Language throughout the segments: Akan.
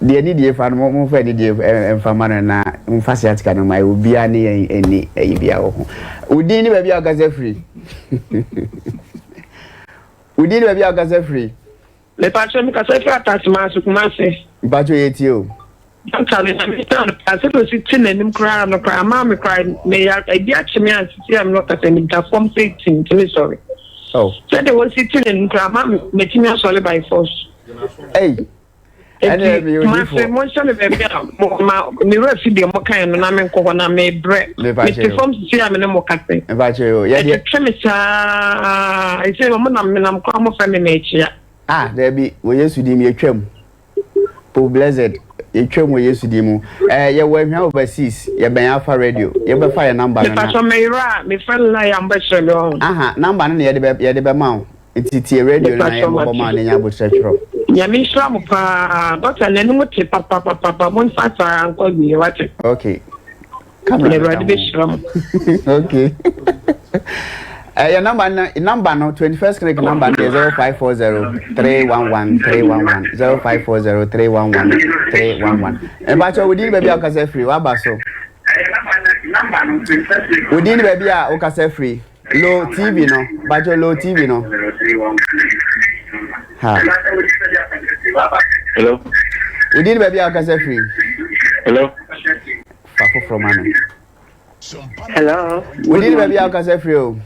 the need the fan mo fa ni the famana na mfasi atika no mai obi ani eni bia wo udi ni ba bia gaza free udi ni ba bia gaza free le patron mi ka se fa attachment su kuma se bajo yeti o actually na me stand as if it's sitting in him cry no cry mama cry me ya idea chime as see I'm not at any form 18 sorry oh so they was sitting in cry mama me timi asole by force hey and me my emotion be ma me refi de mo kan no na me nko na me bre me form see am no mo kase bajo ya de chime sa I say mo na kwa mo fa me na echi there be we yesu di me atwam po blessed etwam we yesu di mu ye wa hwa overseas ye ben afa radio ye be fa your number na me me me friend la ya mbeshelo number na ye de be ma ntiti radio na ye bo ma na nya bo tretro ya mi shra mo pa doctor na nu te papa mo fa fa anko bi wate okay come on radio be shra okay your number no 21st clinic number is 0540 311 311 0540 311 311 e ba cho wudi baby akase free wa ba so wudi ni baby a okase free low tv no ba cho low tv no ha hello wudi ni baby akase free hello fa from man hello wudi ni baby akase free o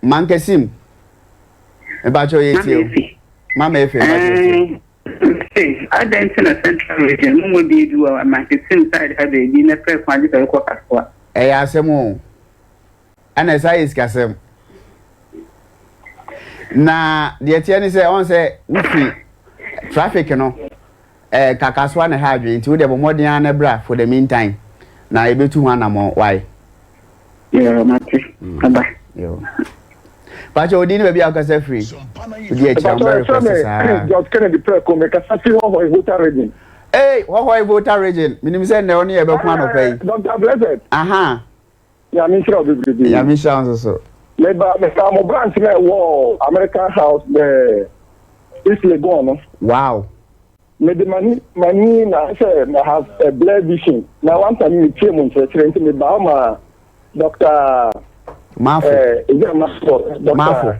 Mankesim. Ebacho yeti. Mama efe. I dance in a central region. No more be do a Mankesim side have a dinner prep for the Coca. Asemo. Ana sai is kasem. Na the tiani say on say we traffic no. Kakaswa na ha dwe nti we dey bomodian na bra for the meantime. Na ebetu ho anamo why? Yeah, Mati. Bye. Yo. Pacho Odini baby akase free. Odi e chamber request. Just Kennedy Preko make a safi ho voter region. Hey, ho voter region. Minim say na oni e be kwa no pay. Dr. Blessed. Aha. Ya mi sure be. Ya mi sure so. Me mo branch na wo American House the East Legon. Wow. Me the money na say na have a blurred vision. Na one time me tell mo say me ba ma Dr. Mafo. Mafo.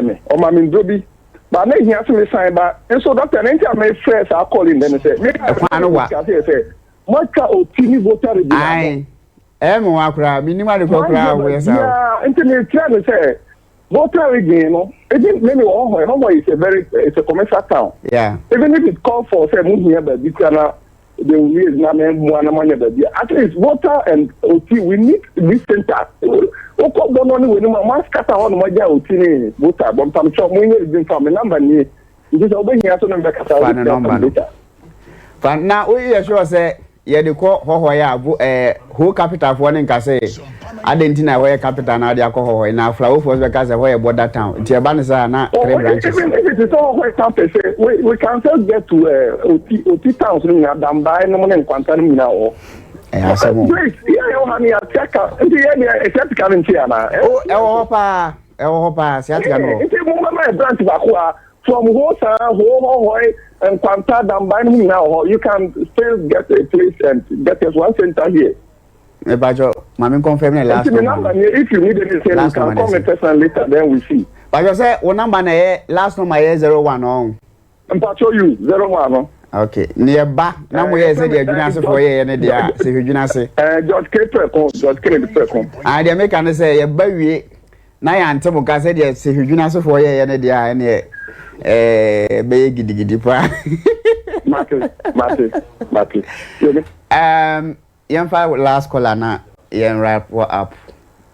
Me. O ma min dobi. Ba na hia se me sign ba. So doctor na ntia me friends are calling them say. Me kwano wa. Say. Maka otini voter register. Ai. Mo akura minima de kokura we say. Yeah, ntia me try me say voter register no. Even maybe Homo is it's a commercial town. Yeah. Even if it call for say move here but because they will use at least water and OT. We need this center. Oko bono ni we no ma scatter on ma ja OT ni water. But I'm sure we need this from number ni. This obe here so number kata number. Fan na we sure say ye de ko hoho ya whole capital for nen ka say adentina where capital na de akọ na flower for be ka say where border town. Ti e ba ne say na three branches. Even if it is all where campus we can still get to OT towns ni Damba no mo nen kwanta ni na o. Asemo. Please, yeah, honey, ataka. Ndi ye except coming here na. E wo pa, si atika no. Nti mo ma branch ba ko from ho and Kwanta Damba now, you can still get a place and get us one center here. Bajo, mami confirm the last number. If you need anything, you can call me person later, then we see. Bajo say, one number na last number is 01 on. Mpacho you 01. Okay, nearby. Now we say the adjunance for ye and the say adjunance. George Kennedy. I dey make an say ye bawie. Na ya ntemo ka say the say adjunance for ye and the and be gidi pa. Mate. Yemfa last caller na yen wrap up.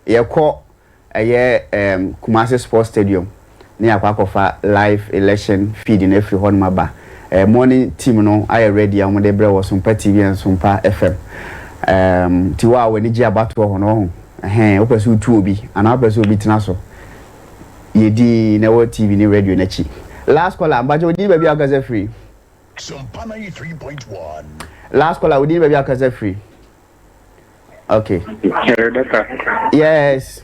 Ye call Kumasi Sports Stadium. Ni akwakofa live election feed in every hon maba. Morning team no I ready am de bre was Sumpa TV and Sumpa FM. Tiwa we ni ji abato ho no. Opesu tu obi ana opesu obi tina so. Yedi na wo TV ni radio na chi. Last caller Ambajo di baby akaze free. Sumpa 93.1. Last caller we di baby akaze free. Okay. Doctor. Yes.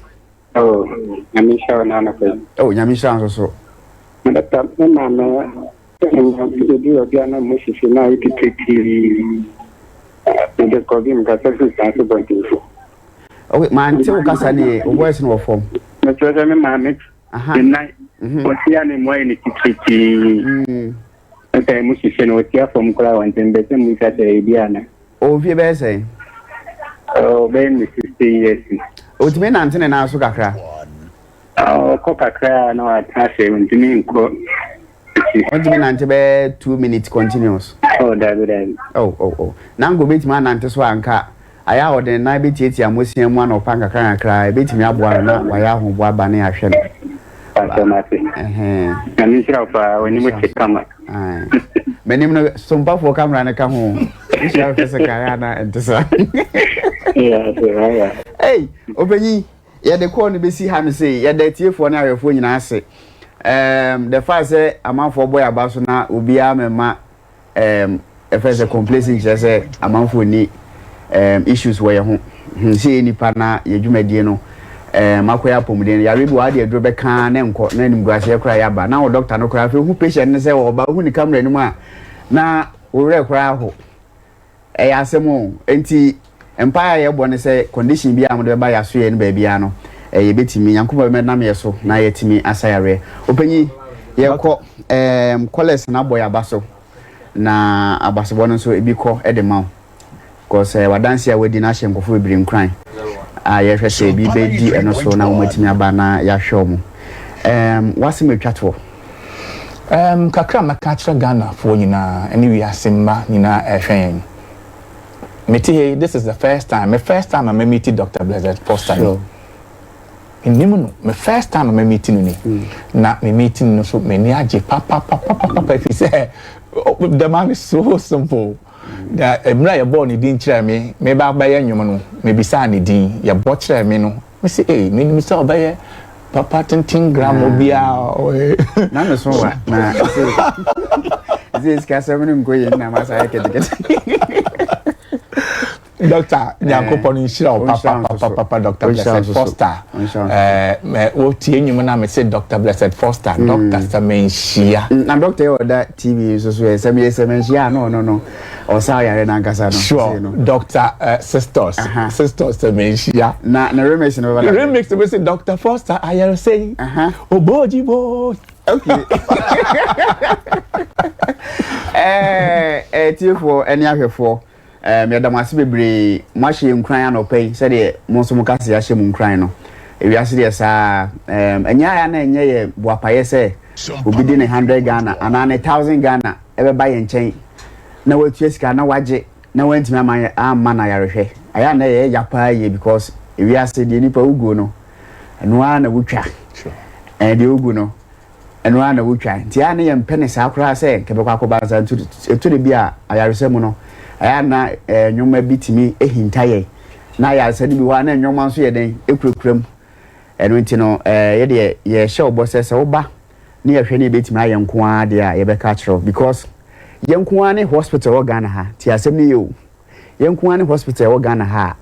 Oh, Nyamisha na na. Oh, Nyamisha so. Madam, Mamma, the deal of Diana Moses, now it is the Codim Catholic Council. Oh, man, tell Cassani, where's no form? Mr. Mammy, the night was the animal in the okay, Musician was here from Crown and better with Diana. Oh, if you better say. Oh, Ben, Mrs. Yes. Oh, it's been Anthony and Asukakra. Oh, Coca no, I pass him to me. What do you mean, Antebe 2 minutes continuous? Oh, that. Oh. Now go beat man and Teswanka. I out the night bit yet, I'm wishing one or Panka cry, beat me up one, why I won't buy Banny Ashen. And you shall when you would come up. Many some buff will come round and come home. You shall face a Kayana and Tessa. Hey, open ye, the corner be see him say, yet the tear for an hour for you, I say. The first say a man for boy about now will be a ma if there's a complacent just say a man for need issues where you see any partner you do mediano Makoya Pomden Yaribu Adi Drebeka name court name Gracia Cryaba now doctor no cry who patient say or about when you come anymore now we cry ho asemo enti empire ya bone say condition bi am de ba ya so ye no ba bia no betimi yankoba me nam ye so na yetimi asayare opanyi ye ko college na boy abaso na abaso bono so ebi ko edema cause wadanse ya wedi na hyenkofo ebiri nkran ye hwese bi bedi eno so na umatimi aba na ya hwomu wase metwato kakra makatra Ghana for nyina eni wi asemba nyina ehwen meti this is the first time I meet Dr. Blessed Foster. Sure. My first time I meeting ni na me meeting no so me ni age papa if you say the man is so simple that emra ya born din kire me ba ba ya nwom no me bisa ni din ya bo kire me no me say me ni say obaye papa 10 gram obia na no so wa na this kasem go yin na masa ya kete Doctor Nyankopon inshira papa Dr. Blessed Foster o tie nyum na me say Dr. Blessed Foster Dr. Samenshia na doctor o da TV so Samenshia no o sa ya na nkasa no sure Dr. Sisters Samenshia na remix no wala remix we say Dr. Foster I say obojibo okay tifo eni ahwefo me da mase bebre mahye nkran anopai se de monso mukase ya hye mu nkran no ewiase de sa enya ya na enye ye boapaye se obidi ne 100 Ghana ana ne 1000 Ghana ebe ba ye nchen na watu sika na waje na wantimi ama na yarehwe aya na ye yapa ye because ewiase de nipa ugu no eno ana wutwa de ugu no eno ana wutwa nti ana ye mpene sa akura se kebe kwa akobaza etu de bia ayarese mu no aya na nyoma bitimi ehintaye na ya sadi bi wa na nyoma nso ye den ekurekurem eno nti no ye de ye hye obosese oba ne ye hwe ne betimi aye nko ade a ye beka kiro because ye nko ane hospital Ghana ha ti asem ne yo ye nko ane hospital Ghana ha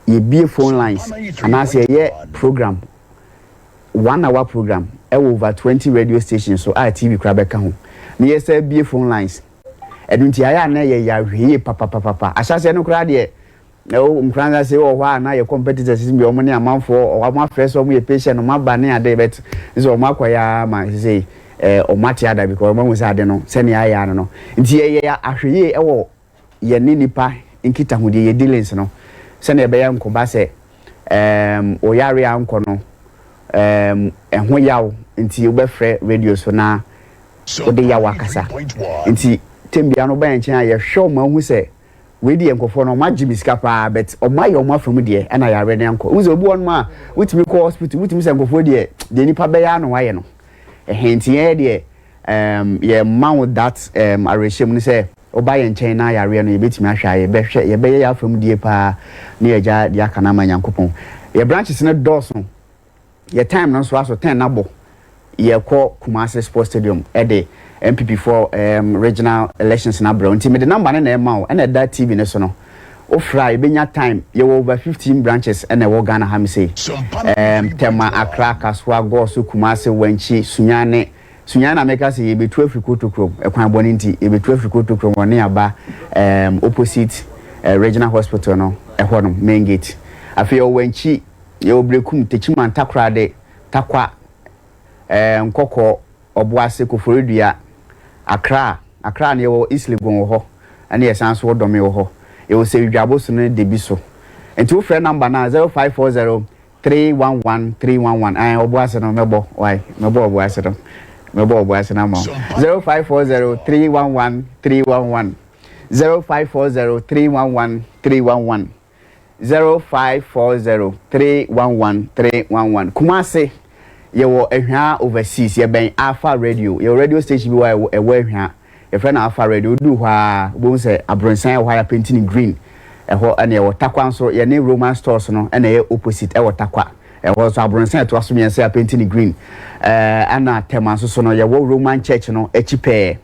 ye bie phone lines anase ye program 1 hour program over 20 radio stations so TV kra beka ho ne ye say bie phone lines edunti aya na ye ya hwie papa asase no kra de o mkranga se o hwa na ye competitors bi o mo ne amanfo o ma fresh o mo ye patient o ma ba ne ade bet so o ma kwaya ma say o mati ada because o mo say ade no se ne aya no nti ye ya ahwie e wo ye ne nipa nkita hu de ye dealings no se ne be ya nkoba se o yare anko no ehwo yawo nti o be frɛ radio so na o de ya wakasa nti tembia no ba enchen aye hwe ma hu se we di enkofo no ma jibiska pa bet o ma ye o ma from de na ya re ne enko uzo obi won ma wutimi ko hospital wutimi se enkofo de nipa be ya no waye no henti ye de ye ma that areshem ni se o ba ye enchen na ya re no ye betimi ahwa ye be hwe ye be ya from de pa ne ye ja de aka na ma nyankopon ye branches ne doso ye time no so aso 10 na bo ye ko Kumasi Sports Stadium de MPP for regional elections na bro nti me the number na ma o na that TV ne so no o fry benya time ye over 15 branches na we Ghana ha me say tema Accra Kaswa Gosu Kumasi Wanchi Sunyane Sunyana make us ye be 12 to Chrome, a quan boninti, ye be 12 to Chrome or nearby opposite regional hospital no, a honum main gate. I feel when she you breakum techiman takra de takwa nkoko oboase koforedua Accra ne wo East Legon ho ane yesan so dome ho e wo se dwabo so ne de bi so enti wo frɛ number na 0540 311 311 ai oboase no mebo why mebo oboase no mebo oboase na mo 0540 311 311 0540 311 311 0540 311 311 Kumase yewo ehwa overseas ye ben Alpha Radio your radio station bi wa ewo ehwa ye friend Alpha Radio du hwa bo se abronsan hwa ya painting green eho ene ye takwa nso ye ne Roman stores no ene ye opposite ewo takwa eho so abronsan to aso me se painting green ana tema nso so no ye wo Roman church no echipe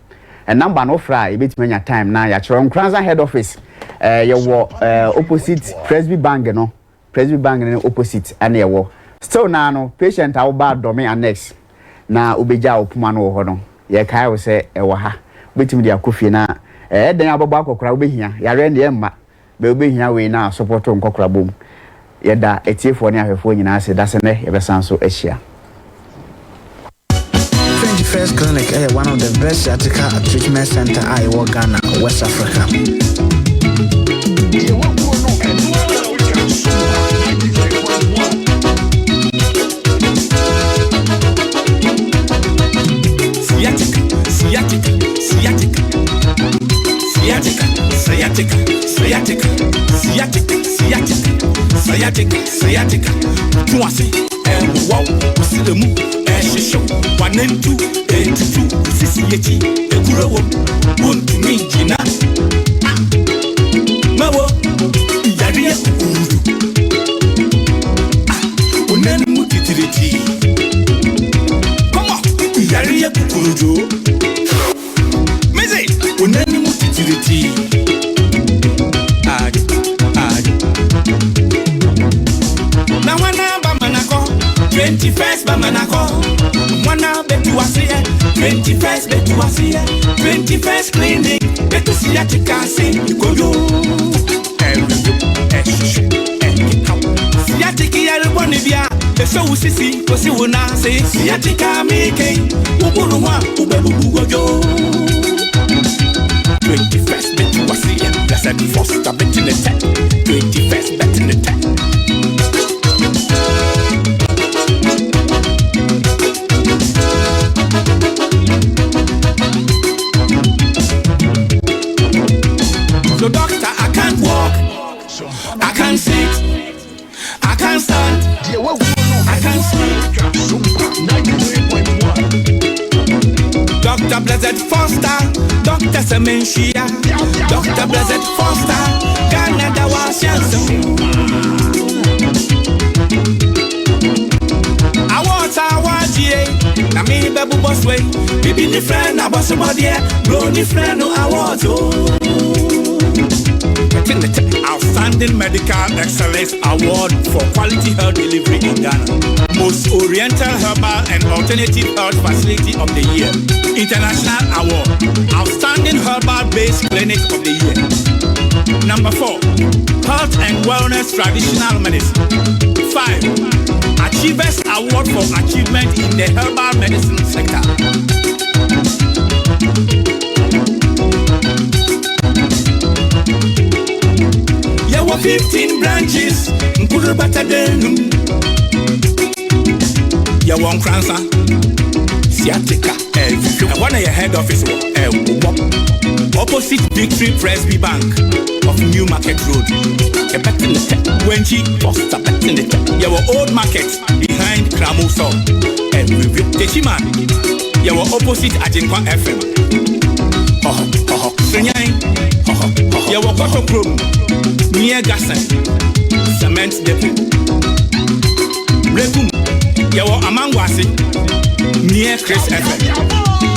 number no fra e bit manya time na ya chiro Nkranza head office ye wo opposite Presby Bank no opposite ane ye wo still now no patient a bad domain annex na obeja opuma no ho no ye kai wo se e wo ha betimi dia kofie na den ababo akokora obehia yare ne emma be obehia we na support nkokora bom ye da etiefo ne ahwefo nyina ase da se ne ye besan so ahia 21st Clinic is one of the best surgical treatment center I work Ghana, West Africa. Sciatica. Tu as see, wow, see the move, show 1 and 2, 82, CCH, the Kuro, won't to me, Gina. Mawo, Yaria, Unan Mutility. Come on, Yaria Kurujo. Mizzy, Unan Mutility. 21st Bamanako, 21st Betuasia, 21st Clinic, Betusiatica, say, you go do. Siatica, Bonivia, the show Sissy, Cosina, say, Siatica, making, Ubunua, Ubebugo. 21st Betuasia, that's at Foster bet in the 10, 21st bet in the 10. So doctor, I can't walk, I can't sit, I can't stand, I can't sleep. Dr. Blessed Foster, Dr. Semenshia, Dr. Blessed Foster, Ghana Dawa Shanson. I want GA, na me babu boss way, baby ni friend, I boss somebody, bro ni friend, no I want to. Outstanding Medical Excellence Award for Quality Health Delivery in Ghana. Most Oriental Herbal and Alternative Health Facility of the Year. International Award. Outstanding Herbal Based Clinic of the Year. Number 4. Health and Wellness Traditional Medicine. 5. Achievers Award for Achievement in the Herbal Medicine Sector. There were 15 branches, Nkuru Batadenu. You want Kranza, Sciatica, one of your head office, opposite Victory Presby Bank of New Market Road. A bet in the tech, when she lost a bet in the tech. You were old market behind Kramuso, and review Techiman. You were opposite Ajinkwa FM. You were Cotton Room. Near Gasson, Cement Depot. Rekum, Yawo Amangwasi, near Chris FM.